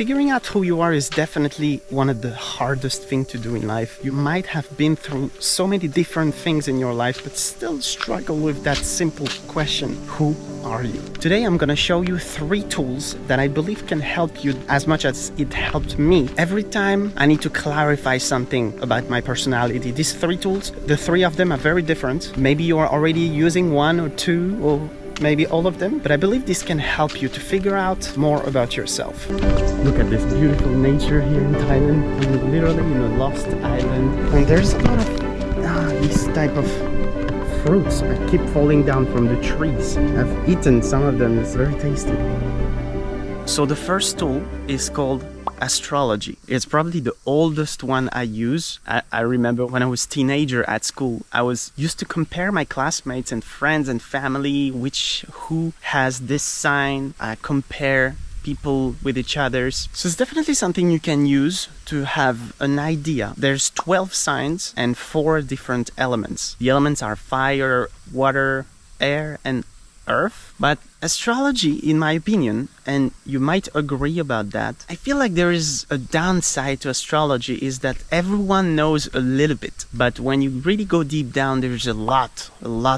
Figuring out who you are is definitely one of the hardest things to do in life. You might have been through so many different things in your life, but still struggle with that simple question, who are you? Today I'm gonna show you 3 tools that I believe can help you as much as it helped me. Every time I need to clarify something about my personality, these 3 tools, the 3 of them are very different. Maybe you are already using 1 or 2 or maybe all of them, but I believe this can help you to figure out more about yourself. Look at this beautiful nature here in Thailand. We're literally in a lost island, and there's a lot of these type of fruits that keep falling down from the trees. I've eaten some of them, it's very tasty. So the first tool is called astrology. It's probably the oldest one I use. I remember when I was a teenager at school, I was used to compare my classmates and friends and family, who has this sign. I compare people with each other's. So it's definitely something you can use to have an idea. There's 12 signs and 4 different elements. The elements are fire, water, air, and earth. But astrology, in my opinion, and you might agree about that, I feel like there is a downside to astrology, is that everyone knows a little bit, but when you really go deep down, there's a lot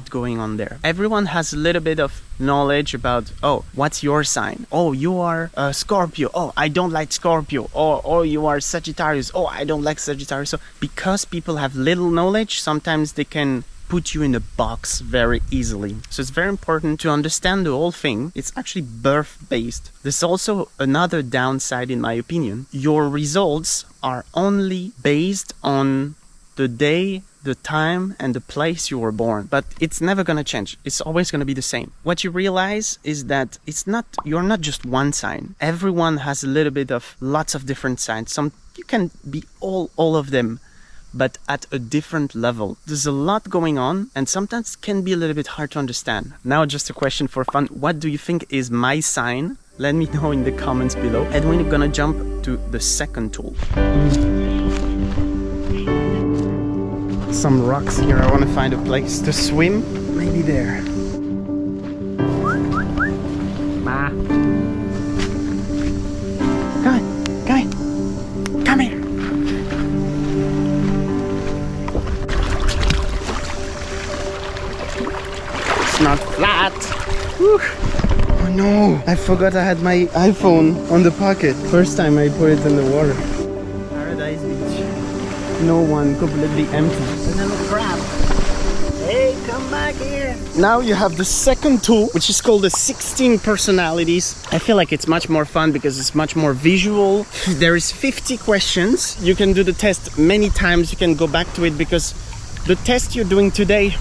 going on there. Everyone has a little bit of knowledge about, oh, what's your sign? Oh, you are a Scorpio. Oh, I don't like Scorpio. Oh, you are Sagittarius. Oh, I don't like Sagittarius. So because people have little knowledge, sometimes they can put you in a box very easily. So it's very important to understand the whole thing. It's actually birth-based. There's also another downside, in my opinion. Your results are only based on the day, the time, and the place you were born. But it's never gonna change. It's always gonna be the same. What you realize is that you're not just one sign. Everyone has a little bit of lots of different signs. You can be all of them, but at a different level. There's a lot going on, and sometimes can be a little bit hard to understand. Now, just a question for fun. What do you think is my sign? Let me know in the comments below. And we're gonna jump to the second tool. Some rocks here. I wanna find a place to swim. Maybe there. Ma. Come here. Not flat. Whew. Oh no, I forgot I had my iPhone on the pocket. First time I put it in the water. Paradise Beach. No one, completely empty. Another crab. Hey, come back here. Now you have the second tool, which is called the 16 personalities. I feel like it's much more fun because it's much more visual. There is 50 questions. You can do the test many times. You can go back to it because the test you're doing today,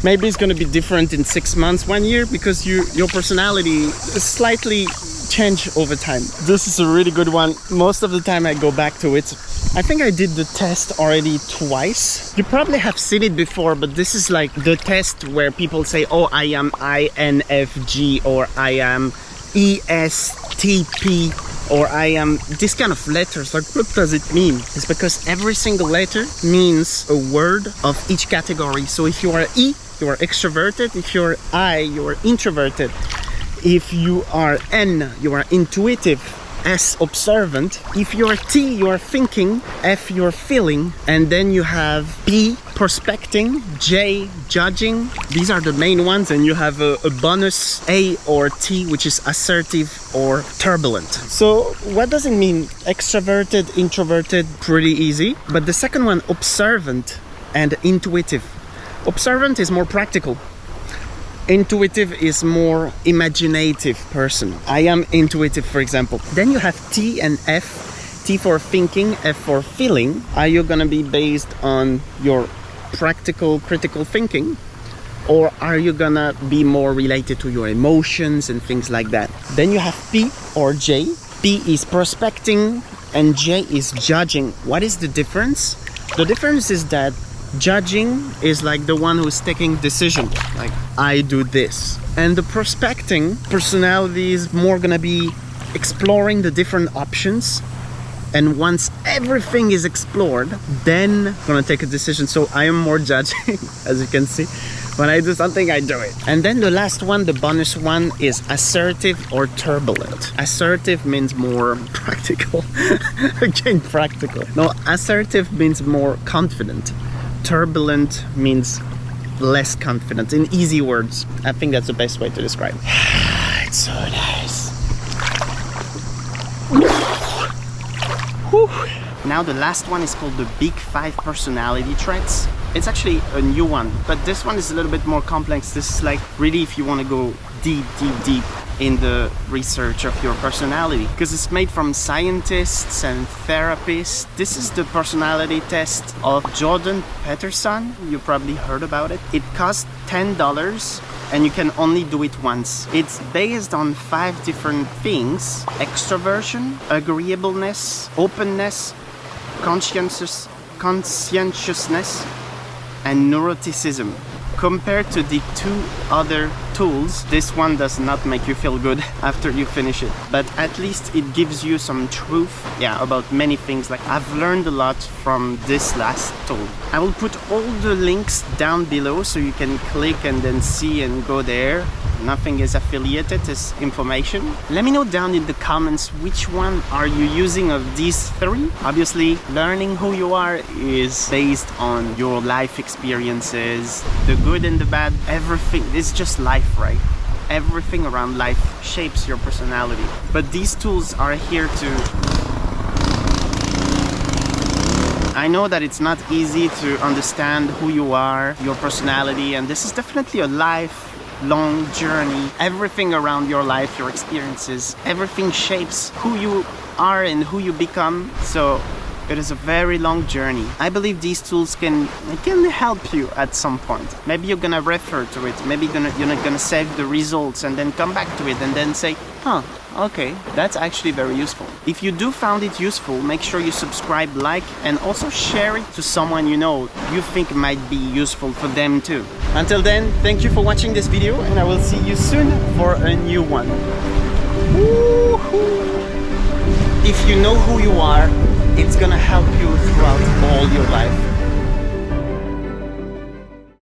maybe it's going to be different in 6 months, 1 year, because your personality slightly change over time. This is a really good one. Most of the time I go back to it. I think I did the test already twice. You probably have seen it before, but this is like the test where people say, oh, I am INFJ, or I am ESTP, or I am this kind of letters. Like, what does it mean? It's because every single letter means a word of each category. So if you are E, you are extroverted. If you're I, you are introverted. If you are N, you are intuitive. S, observant. If you're T, you are thinking. F, you're feeling. And then you have P, prospecting. J, judging. These are the main ones. And you have a bonus A or T, which is assertive or turbulent. So what does it mean? Extroverted, introverted, pretty easy. But the second one, observant and intuitive. Observant is more practical. Intuitive is more imaginative person. I am intuitive, for example. Then you have T and F. T for thinking, F for feeling. Are you gonna be based on your practical, critical thinking? Or are you gonna be more related to your emotions and things like that? Then you have P or J. P is prospecting and J is judging. What is the difference? The difference is that judging is like the one who's taking decisions, like I do this. And the prospecting personality is more gonna be exploring the different options, and once everything is explored, then gonna take a decision. So I am more judging, as you can see. When I do something, I do it. And then the last one, the bonus one, is assertive or turbulent. Assertive means more practical. Again, practical. No, assertive means more confident. Turbulent means less confident. In easy words, I think that's the best way to describe it. It's so nice. Whew. Now the last one is called the Big 5 personality traits. It's actually a new one, but this one is a little bit more complex. This is like really if you want to go deep in the research of your personality, because it's made from scientists and therapists. This is the personality test of Jordan Peterson. You probably heard about it. It costs $10 and you can only do it once. It's based on 5 different things: extroversion, agreeableness, openness, conscientiousness, and neuroticism. Compared to the 2 other tools, this one does not make you feel good after you finish it, but at least it gives you some truth, about many things. Like, I've learned a lot from this last tool. I will put all the links down below so you can click and then see and go there. Nothing is affiliated, it's information. Let me know down in the comments which one are you using of these 3. Obviously, learning who you are is based on your life experiences, the good and the bad, everything. It's just life, right? Everything around life shapes your personality. But these tools are here to... I know that it's not easy to understand who you are, your personality, and this is definitely a lifelong journey. Everything around your life, your experiences, everything shapes who you are and who you become. So it is a very long journey. I believe these tools can help you at some point. Maybe you're gonna refer to it. Maybe you're not gonna save the results and then come back to it and then say, okay, that's actually very useful. If you do found it useful, make sure you subscribe, like, and also share it to someone you think might be useful for them too. Until then, thank you for watching this video, and I will see you soon for a new one. Woo-hoo. If you know who you are, it's gonna help you throughout all your life.